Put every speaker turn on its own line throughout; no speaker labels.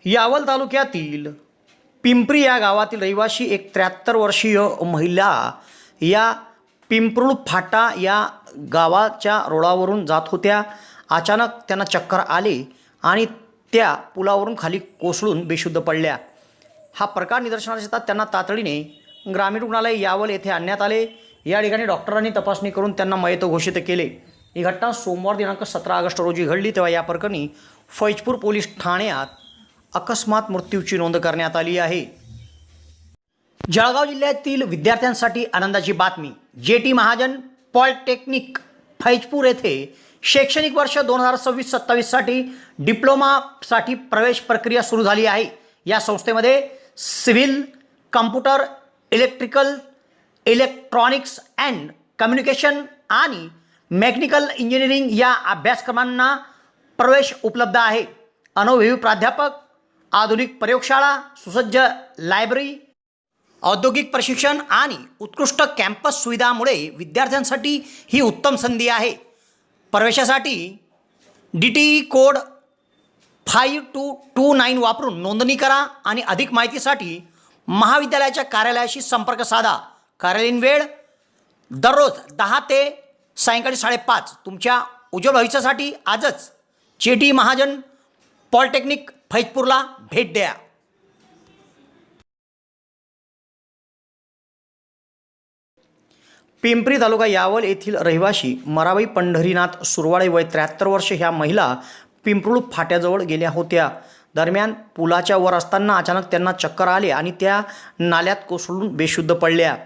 यावल तालुक्यातील पिंपरी या गावातील रहिवाशी एक 73 वर्षीय महिला या पिंपरुळ फाटा या गावाच्या रोडावरून जात होत्या. अचानक त्यांना चक्कर आले आणि त्या पुलावरून खाली कोसळून बेशुद्ध पडल्या. हा प्रकार निदर्शनास येतात त्यांना तातडीने ग्रामीण रुग्णालय यावल येथे आणण्यात आले. या ठिकाणी डॉक्टरांनी तपासणी करून त्यांना मयत घोषित केले. ही घटना सोमवार दिनांक 17 ऑगस्ट रोजी घडली. तेव्हा या प्रकरणी फैजपूर पोलीस ठाण्यात अकस्मात मृत्यूची नोंद करण्यात आली आहे. जळगाव जिल्ह्यातील विद्यार्थ्यांसाठी आनंदाची बातमी. जे.टी. महाजन पॉलिटेक्निक फैजपूर येथे शैक्षणिक वर्ष 2026-27 साठी डिप्लोमासाठी प्रवेश प्रक्रिया सुरू झाली आहे. या संस्थेमध्ये civil, computer, electrical, electronics and communication आणि मेकॅनिकल इंजिनिअरिंग या अभ्यासक्रमांना प्रवेश उपलब्ध आहे. अनुभवी प्राध्यापक, आधुनिक प्रयोगशाळा, सुसज्ज लायब्ररी, औद्योगिक प्रशिक्षण आणि उत्कृष्ट कॅम्पस सुविधांमुळे विद्यार्थ्यांसाठी ही उत्तम संधी आहे. प्रवेशासाठी DTE कोड 5229 वापरून नोंदणी करा आणि अधिक माहितीसाठी महाविद्यालयाच्या कार्यालयाशी संपर्क साधा. कार्यालयीन वेळ दररोज 10 ते सायंकाळी 5:30. तुमच्या उज्ज्वल भविष्यासाठी आजच जे.टी. महाजन पॉलिटेक्निक फैजपूरला भेट द्या. पिंपरी तालुका यावल येथील रहिवाशी मराबाई पंढरीनाथ सुरवाडे वय 73 वर्ष ह्या महिला पिंपरुळ फाट्याजवळ गेल्या होत्या. दरम्यान पुलाच्या वर असताना अचानक त्यांना चक्कर आले आणि त्या नाल्यात कोसळून बेशुद्ध पडल्या.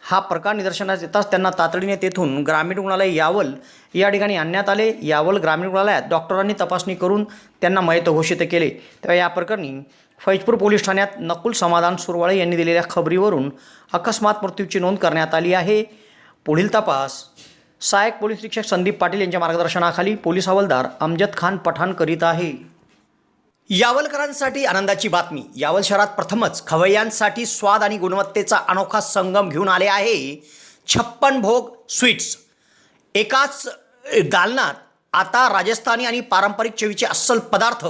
हा प्रकार निदर्शनास येताच त्यांना तातडीने तेथून ग्रामीण रुग्णालय यावल या ठिकाणी आणण्यात आले. यावल ग्रामीण रुग्णालयात डॉक्टरांनी तपासणी करून त्यांना मयत घोषित केले. तेव्हा या प्रकरणी फैजपूर पोलीस ठाण्यात नकुल समाधान सुरवाळे यांनी दिलेल्या खबरीवरून अकस्मात मृत्यूची नोंद करण्यात आली आहे. पुढील तपास सहाय्यक पोलीस निरीक्षक संदीप पाटील यांच्या मार्गदर्शनाखाली पोलीस हवालदार अमजद खान पठाण करीत आहे. यावलकरांसाठी आनंदाची बातमी. यावल शहरात प्रथमच खवय्यांसाठी स्वाद आणि गुणवत्तेचा अनोखा संगम घेऊन आले आहे 56 भोग स्वीट्स. एकाच दालनात आता राजस्थानी आणि पारंपरिक चवीचे अस्सल पदार्थ,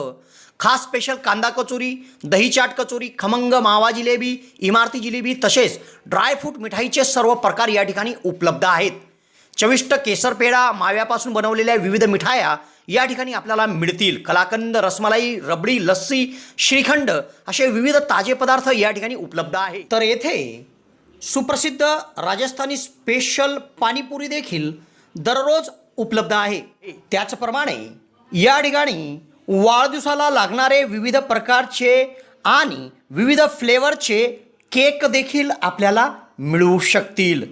खास स्पेशल कांदा कचोरी, दही चाट कचोरी, खमंग मावा जिलेबी, इमारती जिलेबी तसेच ड्रायफ्रूट मिठाईचे सर्व प्रकार या ठिकाणी उपलब्ध आहेत. चविष्ट केसर पेढा, माव्यापासून बनवलेल्या विविध मिठाया या ठिकाणी आपल्याला मिळतील. कलाकंद, रसमलाई, रबडी, लस्सी, श्रीखंड असे विविध ताजे पदार्थ या ठिकाणी उपलब्ध आहेत. तर येथे सुप्रसिद्ध राजस्थानी स्पेशल पाणीपुरी देखील दररोज उपलब्ध आहे. त्याचप्रमाणे या ठिकाणी वाढदिवसाला लागणारे विविध प्रकारचे आणि विविध फ्लेवरचे केक देखील आपल्याला मिळू शकतील.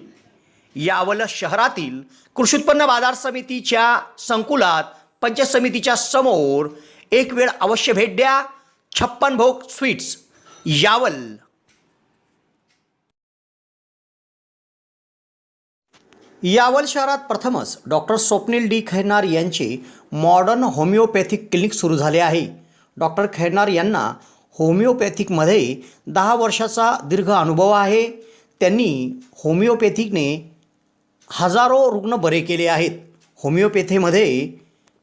यावल शहरातील कृषी उत्पन्न बाजार समितीच्या संकुलात पंचायत समितीच्या समोर एक वेळ अवश्य भेट द्या. 56 भोग स्वीट्स यावल. यावल शहरात प्रथमच डॉक्टर स्वप्नील डी खैरनार यांचे मॉडर्न होमिओपॅथिक क्लिनिक सुरू झाले आहे. डॉक्टर खैरनार यांना होमिओपॅथिकमध्ये 10 वर्षाचा दीर्घ अनुभव आहे. त्यांनी होमिओपॅथिकने हजारो रुग्ण बरे केले आहेत. होमिओपॅथीमध्ये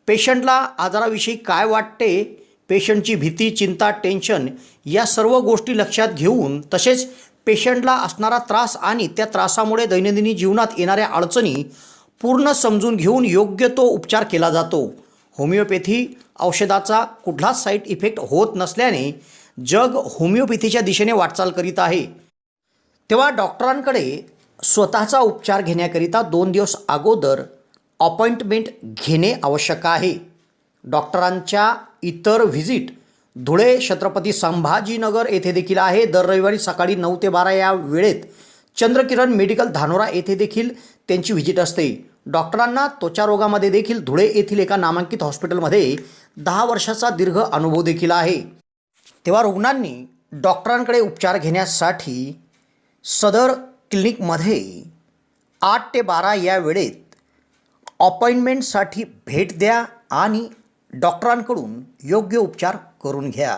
पेशंटला आजाराविषयी काय वाटते, पेशंटची भीती, चिंता, टेन्शन या सर्व गोष्टी लक्षात घेऊन तसेच पेशंटला असणारा त्रास आणि त्या त्रासामुळे दैनंदिन जीवनात येणाऱ्या अडचणी पूर्ण समजून घेऊन योग्य तो उपचार केला जातो. होमिओपॅथी औषधाचा कुठलाच साईड इफेक्ट होत नसल्याने जग होमिओपॅथीच्या दिशेने वाटचाल करीत आहे. तेव्हा डॉक्टरांकडे स्वतःचा उपचार घेण्याकरिता 2 दिवस अगोदर अपॉइंटमेंट घेणे आवश्यक आहे. डॉक्टरांच्या इतर व्हिजिट धुळे, छत्रपती संभाजीनगर येथे देखील आहे. दर रविवारी सकाळी 9 ते 12 या वेळेत चंद्रकिरण मेडिकल धानोरा येथे देखील त्यांची व्हिजिट असते. डॉक्टरांना त्वचा रोगामध्ये देखील धुळे येथील एका नामांकित हॉस्पिटलमध्ये 10 वर्षाचा दीर्घ अनुभव देखील आहे. तेव्हा रुग्णांनी डॉक्टरांकडे उपचार घेण्यासाठी सदर क्लिनिकमध्ये 8 ते 12 या वेळेत अपॉइंटमेंटसाठी भेट द्या आणि डॉक्टरांकडून योग्य उपचार करून घ्या.